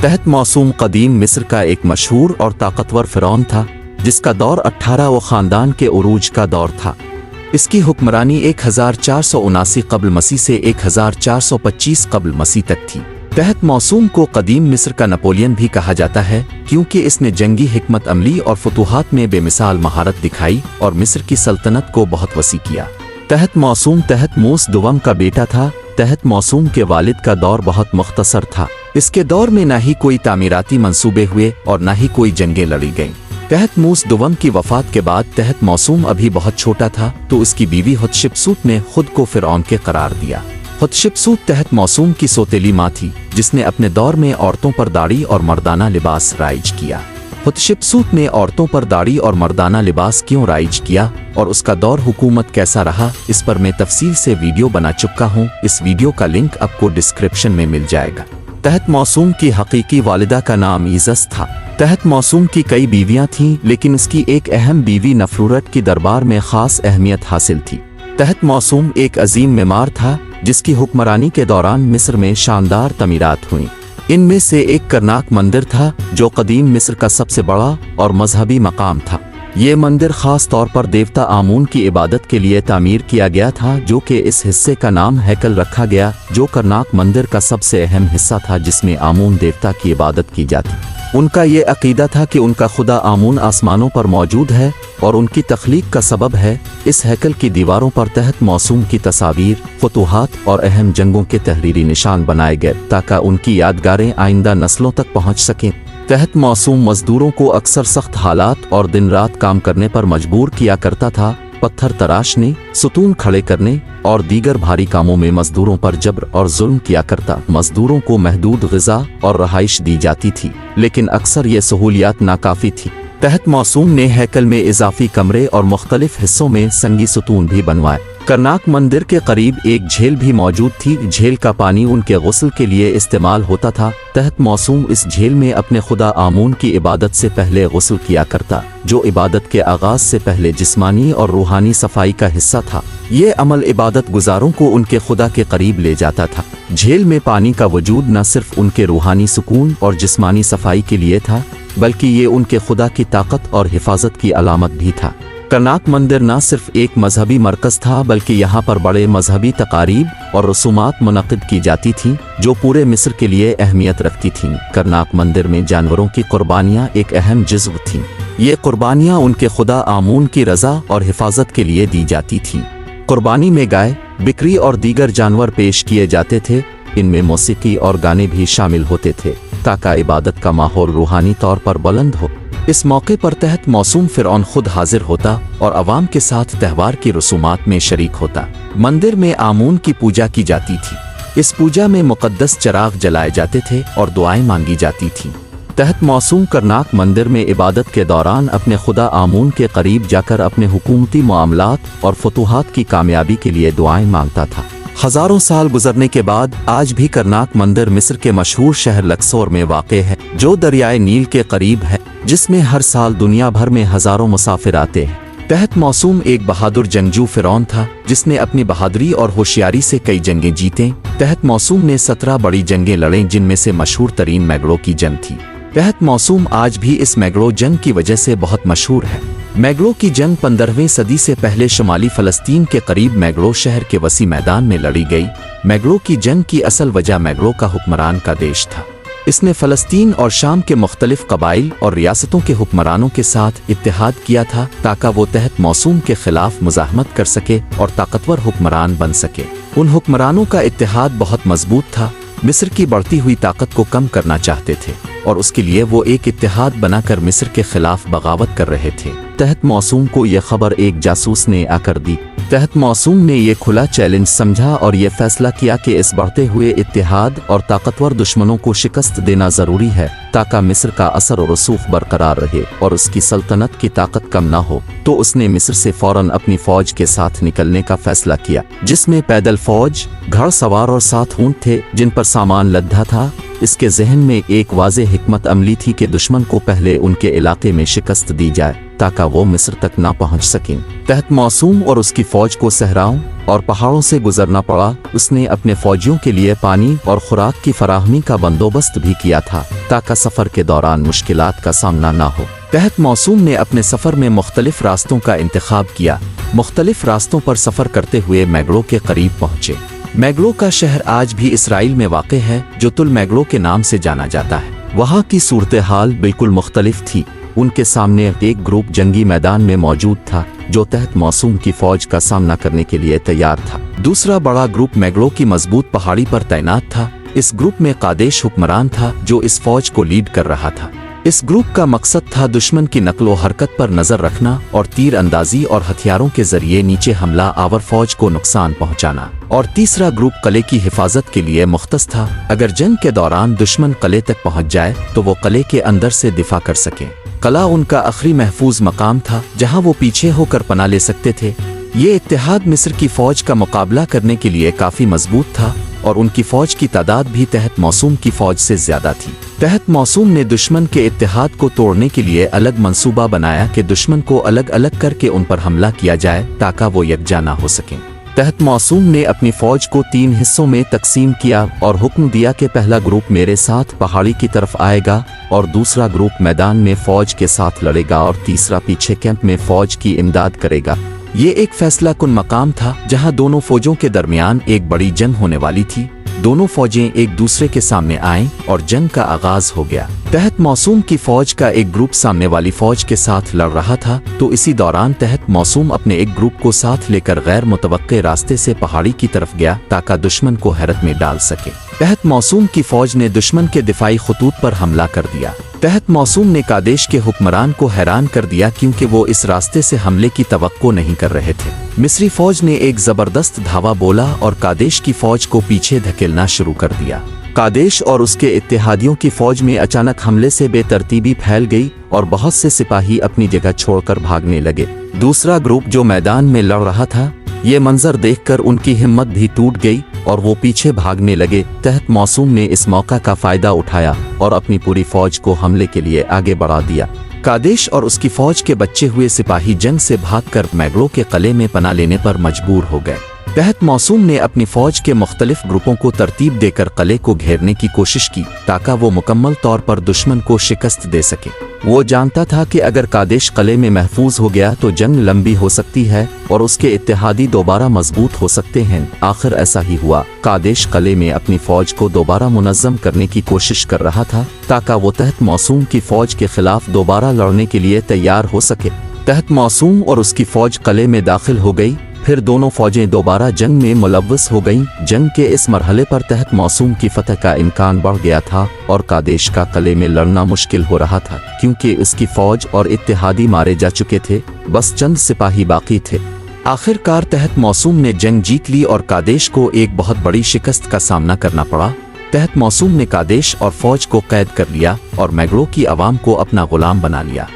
तहत मौसूम कदीम मिस्र का एक मशहूर और ताकतवर फ़िरौन था, जिसका दौर 18वें ख़ानदान के उरूज का दौर था। इसकी हुक्मरानी 1479 कब्ल मसीह से 1425 कब्ल मसीह तक थी। तहत मौसूम को कदीम मिस्र का नपोलियन भी कहा जाता है, क्योंकि इसने जंगी हिकमत अमली और फतूहात में बेमिसाल महारत दिखाई और मिस्र की सल्तनत को बहुत वसी किया। तहत मौसूम तहत मूस दुवम का बेटा था। तहत मौसूम के वालिद का दौर बहुत मुख्तसर था। इसके दौर में न ही कोई तामीराती मंसूबे हुए और न ही कोई जंगें लड़ी गईं। तहत मूस दुवम की वफात के बाद तहत मौसूम अभी बहुत छोटा था, तो उसकी बीवी हुतशेप्सुत ने खुद को फ़िरौन के करार दिया। हुतशेप्सुत तहत मौसूम की सौतेली माँ थी, जिसने अपने दौर में औरतों पर दाढ़ी और मर्दाना लिबास राइज किया। हुतशेप्सुत ने औरतों पर दाढ़ी और मर्दाना लिबास क्यों राइज किया और उसका दौर हुकूमत कैसा रहा, इस पर मैं तफसील से वीडियो बना चुका हूँ। इस वीडियो का लिंक आपको डिस्क्रिप्शन में मिल जाएगा। तहत मौसूम की हकीकी वालिदा का नाम ईज़स था। तहत मौसूम की कई बीवियां थीं, लेकिन उसकी एक अहम बीवी नफरूरत की दरबार में ख़ास अहमियत हासिल थी। तहत मौसूम एक अजीम मेमार था, जिसकी हुक्मरानी के दौरान मिस्र में शानदार तमीरात हुई। इनमें से एक करनाक मंदिर था, जो कदीम मिस्र का सबसे बड़ा और मजहबी मकाम था। ये मंदिर ख़ास तौर पर देवता आमून की इबादत के लिए तामीर किया गया था, जो कि इस हिस्से का नाम हैकल रखा गया, जो करनाक मंदिर का सबसे अहम हिस्सा था, जिसमें आमून देवता की इबादत की जाती। उनका ये अकीदा था कि उनका खुदा आमून आसमानों पर मौजूद है और उनकी तख्लीक का सबब है। इस हैकल की दीवारों पर तहत मौसूम की तस्वीर, फतूहात और अहम जंगों के तहरीरी निशान बनाए गए, ताकि उनकी यादगारें आइंदा नस्लों तक पहुँच सकें। तहत मौसूम मजदूरों को अक्सर सख्त हालात और दिन रात काम करने पर मजबूर किया करता था। पत्थर तराशने, सुतून खड़े करने और दीगर भारी कामों में मजदूरों पर जबर और जुल्म किया करता। मजदूरों को महदूद ग़िज़ा और रहाइश दी जाती थी, लेकिन अक्सर ये सहूलियात नाकाफ़ी थी। तहत मौसूम ने हैकल में इजाफी कमरे और मुख्तलिफ हिस्सों में संगी सुतून भी बनवाए। करनाक मंदिर के करीब एक झील भी मौजूद थी। झील का पानी उनके गुस्ल के लिए इस्तेमाल होता था। तहत मौसूम इस झील में अपने खुदा आमून की इबादत से पहले गुस्ल किया करता, जो इबादत के आगाज से पहले जिस्मानी और रूहानी सफाई का हिस्सा था। ये अमल इबादत गुजारों को उनके खुदा के करीब ले जाता था। झील में पानी का वजूद न सिर्फ उनके रूहानी सुकून और जिस्मानी सफाई के लिए था, बल्कि ये उनके खुदा की ताकत और हिफाजत की अलामत भी था। करनाक मंदिर न सिर्फ एक मजहबी मरकज़ था, बल्कि यहाँ पर बड़े मजहबी तकारीब और रसूमात मुनक़िद की जाती थीं, जो पूरे मिस्र के लिए अहमियत रखती थीं। करनाक मंदिर में जानवरों की कुर्बानियाँ एक अहम जुज़्व थीं। ये कुर्बानियाँ उनके खुदा आमून की रज़ा और हिफाजत के लिए दी जाती थीं। कुर्बानी में गाय, बिकरी और दीगर जानवर पेश किए जाते थे। इनमें मौसीकी और गाने भी शामिल होते थे, ताकि इबादत का माहौल रूहानी तौर पर बुलंद हो। इस मौके पर तहत मौसूम फ़िरौन खुद हाजिर होता और अवाम के साथ त्यौहार की रसूमात में शरीक होता। मंदिर में आमून की पूजा की जाती थी। इस पूजा में मुक़द्दस चराग जलाए जाते थे और दुआएं मांगी जाती थीं। तहत मौसूम करनाक मंदिर में इबादत के दौरान अपने खुदा आमून के करीब जाकर अपने हुकूमती मामलात और फतूहात की कामयाबी के लिए दुआएं मांगता था। हजारों साल गुजरने के बाद आज भी करनाक मंदिर मिस्र के मशहूर शहर लक्सोर में वाक़े है, जो दरियाए नील के करीब है, जिसमें हर साल दुनिया भर में हजारों मुसाफिर आते हैं। तहत मौसूम एक बहादुर जंगजू फ़िरौन था, जिसने अपनी बहादुरी और होशियारी से कई जंगें जीतें। तहत मौसूम ने 17 बड़ी जंगें लड़ें, जिनमें से मशहूर तरीन मैगड़ो की जंग थी। तहत मौसूम आज भी इस मैगड़ो जंग की वजह से बहुत मशहूर है। मैगड़ो की जंग 15वीं सदी से पहले शुमाली फ़लस्तीन के करीब मैगड़ो शहर के वसी मैदान में लड़ी गई। मैगड़ो की जंग की असल वजह मैगड़ो का हुक्मरान का देश था। इसने फ़लस्तीन और शाम के मुख्तलिफ कबाइल और रियासतों के हुक्मरानों के साथ इत्तेहाद किया था, ताकि वो तहत मौसूम के खिलाफ मुज़ाहमत कर सके और ताकतवर हुक्मरान बन सके। उन हुक्मरानों का इत्तेहाद बहुत मजबूत था। मिस्र की बढ़ती हुई ताकत को कम करना चाहते थे और उसके लिए वो एक इत्तेहाद बनाकर मिस्र के खिलाफ बगावत कर रहे थे। तहत मौसूम को यह खबर एक जासूस ने आकर दी। तहत मौसूम ने यह खुला चैलेंज समझा और यह फैसला किया कि इस बढ़ते हुए इत्तेहाद और ताकतवर दुश्मनों को शिकस्त देना ज़रूरी है, ताकि मिस्र का असर और रसूख बरकरार रहे और उसकी सल्तनत की ताकत कम ना हो। तो उसने मिस्र से फ़ौरन अपनी फ़ौज के साथ निकलने का फैसला किया, जिसमें पैदल फ़ौज, घड़सवार और 7 ऊँट थे, जिन पर सामान लद्दा था। इसके जहन में एक वाज़ेह हिकमत अमली थी कि दुश्मन को पहले उनके इलाके में शिकस्त दी जाए, ताकि वो मिस्र तक ना पहुंच सकें। तहत मौसूम और उसकी फ़ौज को सहराओं, और पहाड़ों से गुजरना पड़ा। उसने अपने फौजियों के लिए पानी और खुराक की फराहमी का बंदोबस्त भी किया था ताकि सफ़र के दौरान मुश्किलात का सामना ना हो। तहत मौसूम ने अपने सफ़र में मुख्तलिफ रास्तों का इंतखाब किया। मुख्तलिफ रास्तों पर सफ़र करते हुए मैगलो के करीब पहुँचे। मैगलो का शहर आज भी इसराइल में वाक़ है, जो तुल मैगलो के नाम से जाना जाता है। वहाँ की सूरत हाल बिल्कुल मुख्तलिफ थी। उनके सामने एक ग्रुप जंगी मैदान में मौजूद था जो तहत मौसूम की फौज का सामना करने के लिए तैयार था। दूसरा बड़ा ग्रुप मैगलो की मजबूत पहाड़ी पर तैनात था। इस ग्रुप में कादेश हुक्मरान था जो इस फौज को लीड कर रहा था। इस ग्रुप का मकसद था दुश्मन की नकलो हरकत पर नजर रखना और तीर अंदाजी और हथियारों के जरिए नीचे हमला आवर फौज को नुकसान पहुंचाना। और तीसरा ग्रुप किले की हिफाजत के लिए मुख्तस था। अगर जंग के दौरान दुश्मन किले तक पहुंच जाए तो वो किले के अंदर से दिफा कर सके। किला उनका आखिरी महफूज मकाम था जहां वो पीछे होकर पनाह ले सकते थे। ये इत्तेहाद मिस्र की फौज का मुकाबला करने के लिए काफी मजबूत था और उनकी फौज की तादाद भी तहत मौसूम की फौज से ज्यादा थी। तहत मौसूम ने दुश्मन के इत्तेहाद को तोड़ने के लिए अलग मंसूबा बनाया कि दुश्मन को अलग अलग करके उन पर हमला किया जाए ताकि वो यकजा ना हो सकें। तहत मौसूम ने अपनी फौज को 3 हिस्सों में तकसीम किया और हुक्म दिया कि पहला ग्रुप मेरे साथ पहाड़ी की तरफ आएगा और दूसरा ग्रुप मैदान में फौज के साथ लड़ेगा और तीसरा पीछे कैंप में फौज की इमदाद करेगा। ये एक फैसला कुन मकाम था जहां दोनों फौजों के दरमियान एक बड़ी जंग होने वाली थी। दोनों फौजें एक दूसरे के सामने आईं और जंग का आगाज हो गया। तहत मौसूम की फौज का एक ग्रुप सामने वाली फौज के साथ लड़ रहा था, तो इसी दौरान तहत मौसूम अपने एक ग्रुप को साथ लेकर गैर मुतवक्के रास्ते से पहाड़ी की तरफ गया ताकि दुश्मन को हैरत में डाल सके। तहत मौसूम की फौज ने दुश्मन के दिफाई खतूत पर हमला कर दिया। तहत मौसूम ने कादेश के हुक्मरान को हैरान कर दिया क्योंकि वो इस रास्ते से हमले की तवक्को नहीं कर रहे थे। मिस्री फौज ने एक जबरदस्त धावा बोला और कादेश की फौज को पीछे धकेलना शुरू कर दिया। कादेश और उसके इत्तेहादियों की फौज में अचानक हमले से बेतरतीबी फैल गई और बहुत से सिपाही अपनी जगह छोड़कर भागने लगे। दूसरा ग्रुप जो मैदान में लड़ रहा था, ये मंजर देखकर उनकी हिम्मत भी टूट गई और वो पीछे भागने लगे। तहत मौसूम ने इस मौका का फायदा उठाया और अपनी पूरी फौज को हमले के लिए आगे बढ़ा दिया। कादेश और उसकी फौज के बचे हुए सिपाही जंग से भागकर मैगलो के किले में पनाह लेने पर मजबूर हो गए। तहत मौसूम ने अपनी फौज के मुख्तलिफ ग्रुपों को तरतीब देकर किले को घेरने की कोशिश की ताकि वो मुकम्मल तौर पर दुश्मन को शिकस्त दे सके। वो जानता था कि अगर कादेश किले में महफूज हो गया तो जंग लंबी हो सकती है और उसके इत्तेहादी दोबारा मजबूत हो सकते हैं। आखिर ऐसा ही हुआ। कादेश किले में अपनी फौज को दोबारा मुनज़्ज़म करने की कोशिश कर रहा था ताकि वो तहत मौसूम की फौज के खिलाफ दोबारा लड़ने के लिए तैयार हो सके। तहत मौसूम और उसकी फौज किले में दाखिल हो गई। फिर दोनों फौजें दोबारा जंग में मुलव्वस हो गईं। जंग के इस मरहले पर तहत मौसूम की फतह का इम्कान बढ़ गया था और कादेश का किले में लड़ना मुश्किल हो रहा था क्योंकि उसकी फौज और इत्तेहादी मारे जा चुके थे। बस चंद सिपाही बाकी थे। आखिरकार तहत मौसूम ने जंग जीत ली और कादेश को एक बहुत बड़ी शिकस्त का सामना करना पड़ा। तहत मौसूम ने कादेश और फौज को कैद कर लिया और मैगलो की आवाम को अपना गुलाम बना लिया।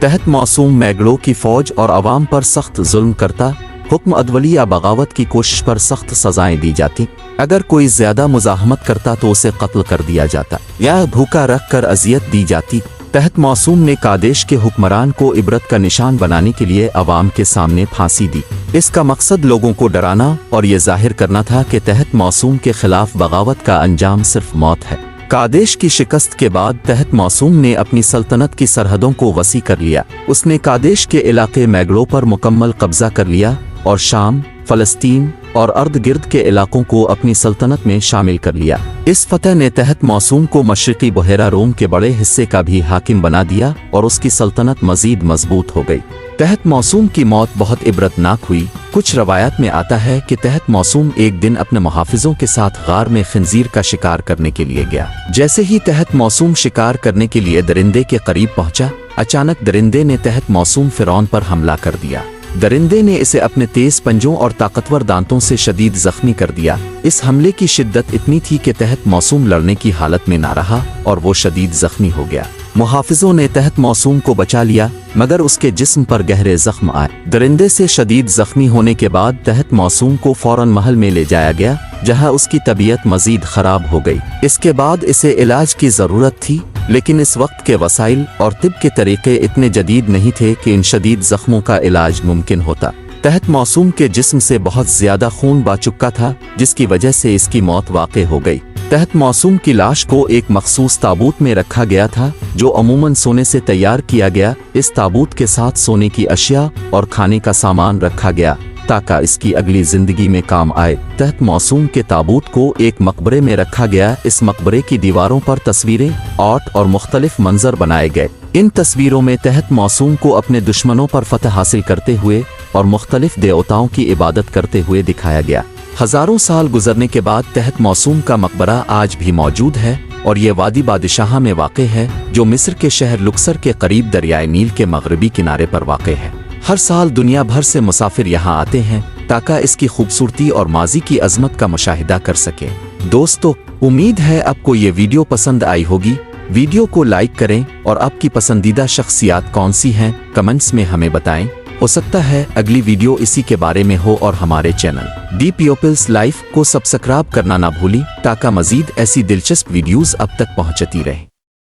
तहत मौसूम मैगलो की फौज और आवाम पर सख्त जुल्म करता। हुक्म अदवली या बगावत की कोशिश पर सख्त सजाएं दी जाती। अगर कोई ज्यादा मुजाहमत करता तो उसे कत्ल कर दिया जाता या भूखा रख कर अजियत दी जाती। तहत मौसूम ने कादेश के हुक्मरान को इबरत का निशान बनाने के लिए अवाम के सामने फांसी दी। इसका मकसद लोगों को डराना और ये जाहिर करना था कि तहत मौसूम के खिलाफ बगावत का अंजाम सिर्फ मौत है। कादेश की शिकस्त के बाद तहत मौसूम ने अपनी सल्तनत की सरहदों को वसी कर लिया। उसने कादेश के इलाके मैगलो पर मुकम्मल कब्जा कर लिया और शाम, फलस्तीन और अर्द गिर्द के इलाकों को अपनी सल्तनत में शामिल कर लिया। इस फतह ने तहत मौसूम को मशरिकी बहेरा रोम के बड़े हिस्से का भी हाकिम बना दिया और उसकी सल्तनत मजीद मजबूत हो गई। तहत मौसूम की मौत बहुत इबरतनाक हुई। कुछ रवायात में आता है कि तहत मौसूम एक दिन अपने मुहाफिजों के साथ गार में खंजीर का शिकार करने के लिए गया। जैसे ही तहत मौसूम शिकार करने के लिए दरिंदे के करीब पहुंचा, अचानक दरिंदे ने तहत मौसूम फिरौन पर हमला कर दिया। दरिंदे ने इसे अपने तेज पंजों और ताकतवर दांतों से शदीद जख्मी कर दिया। इस हमले की शिद्दत इतनी थी कि तहत मौसूम लड़ने की हालत में ना रहा और वो शदीद जख्मी हो गया। मुहाफिजों ने तहत मौसूम को बचा लिया मगर उसके जिस्म पर गहरे जख्म आए। दरिंदे से शदीद जख्मी होने के बाद तहत मौसूम को फौरन महल में ले जाया गया जहां उसकी तबीयत मजीद खराब हो गई। इसके बाद इसे इलाज की ज़रूरत थी, लेकिन इस वक्त के वसाइल और तिब के तरीके इतने जदीद नहीं थे कि इन शदीद जख्मों का इलाज मुमकिन होता। तहत मासूम के जिस्म से बहुत ज्यादा खून बह चुका था, जिसकी वजह से इसकी मौत वाक़ई हो गई। तहत मासूम की लाश को एक मखसूस ताबूत में रखा गया था, जो अमूमन सोने से तैयार किया गया। इस ताबूत के साथ सोने की अशिया और खाने का सामान रखा गया ताकि इसकी अगली जिंदगी में काम आए। तहत मासूम के ताबूत को एक मकबरे में रखा गया। इस मकबरे की दीवारों पर तस्वीरें, आर्ट और मुख्तलिफ मंजर बनाए गए। इन तस्वीरों में तहत मासूम को अपने दुश्मनों पर फतह हासिल करते हुए और मुख्तलिफ देवताओं की इबादत करते हुए दिखाया गया। हजारों साल गुजरने के बाद तहत मासूम का मकबरा आज भी मौजूद है और ये वादी बादशाह में वाक़ है, जो मिस्र के शहर लुक्सर के करीब दरियाए नील के मगरबी किनारे पर वाक़ है। हर साल दुनिया भर से मुसाफिर यहाँ आते हैं ताकि इसकी खूबसूरती और माजी की अजमत का मुशाहिदा कर सके। दोस्तों, उम्मीद है आपको ये वीडियो पसंद आई होगी। वीडियो को लाइक करें और आपकी पसंदीदा शख्सियात कौन सी हैं कमेंट्स में हमें बताएं। हो सकता है अगली वीडियो इसी के बारे में हो। और हमारे चैनल दी पीपल्स लाइफ को सब्सक्राइब करना ना भूली ताकि मजीद ऐसी दिलचस्प वीडियोस अब तक पहुंचती रहे।